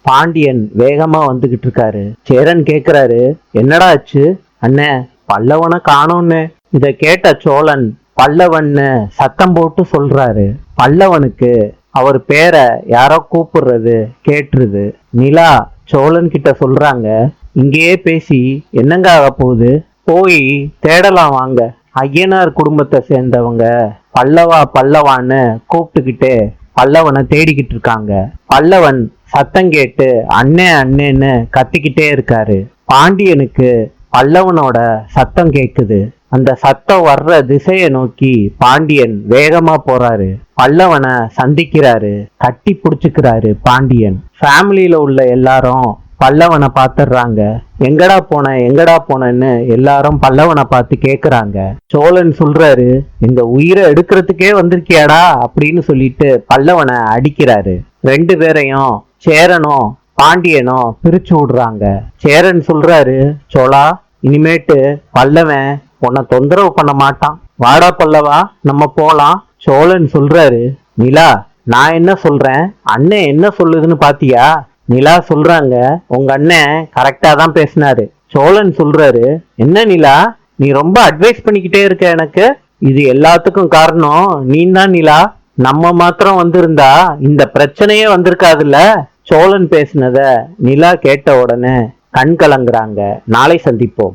பாண்டியன் வேகமா வந்துகிட்டு இருக்காரு. சேரன் கேக்குறாரு, என்னடா ஆச்சு? அண்ணே, பல்லவனை காணோன்னு. இத கேட்ட சோழன் பல்லவன்னு சத்தம் போட்டு சொல்றாரு. பல்லவனுக்கு அவர் பேரை யாரோ கூப்பிடுறது கேட்டுருது. நிலா சோழன் கிட்ட சொல்றாங்க, இங்கேயே பேசி என்னங்க ஆக போகுது, போய் தேடலாம் வாங்க. ஐயனார் குடும்பத்தை சேர்ந்தவங்க பல்லவா பல்லவான்னு கூப்பிட்டுக்கிட்டு பல்லவனை தேடிக்கிட்டு இருக்காங்க. பல்லவன் சத்தம் கேட்டு அண்ணே அண்ணேன்னு கத்திக்கிட்டே இருக்காரு. பாண்டியனுக்கு பல்லவனோட சத்தம் கேக்குது. அந்த சத்தம் வர்ற திசையை நோக்கி பாண்டியன் வேகமா போறாரு. பல்லவனை சந்திக்கிறாரு, கட்டி புடிச்சுக்கிறாரு. பாண்டியன் ஃபேமிலியில உள்ள எல்லாரும் பல்லவனை பாத்துடுறாங்க. எங்கடா போன எங்கடா போனன்னு எல்லாரும் பல்லவனை பார்த்து கேக்குறாங்க. சோழன் சொல்றாரு, இந்த உயிரை எடுக்கிறதுக்கே வந்திருக்கியாடா அப்படின்னு சொல்லிட்டு பல்லவனை அடிக்கிறாரு. ரெண்டு பேரையும் சேரனும் பாண்டியனும் பிரிச்சு விடுறாங்க. சேரன் சொல்றாரு, சோழா, இனிமேட்டு பல்லவன் உன்னை தொந்தரவு பண்ண மாட்டான், வாடா பல்லவா நம்ம போலாம். சோழன் சொல்றாரு, நிலா, நான் என்ன சொல்றேன், அண்ணன் என்ன சொல்லுதுன்னு பாத்தியா? நிலா சொல்றாங்க, உங்க அண்ணன் கரெக்டா தான் பேசினாரு. சோழன் சொல்றாரு, என்ன நிலா, நீ ரொம்ப அட்வைஸ் பண்ணிக்கிட்டே இருக்க எனக்கு. இது எல்லாத்துக்கும் காரணம் நீ தான் நிலா. நம்ம மாத்திரம் வந்திருந்தா இந்த பிரச்சனையே வந்திருக்காதுல்ல. சோழன் பேசினத நிலா கேட்ட உடனே கண் கலங்குறாங்க. நாளை சந்திப்போம்.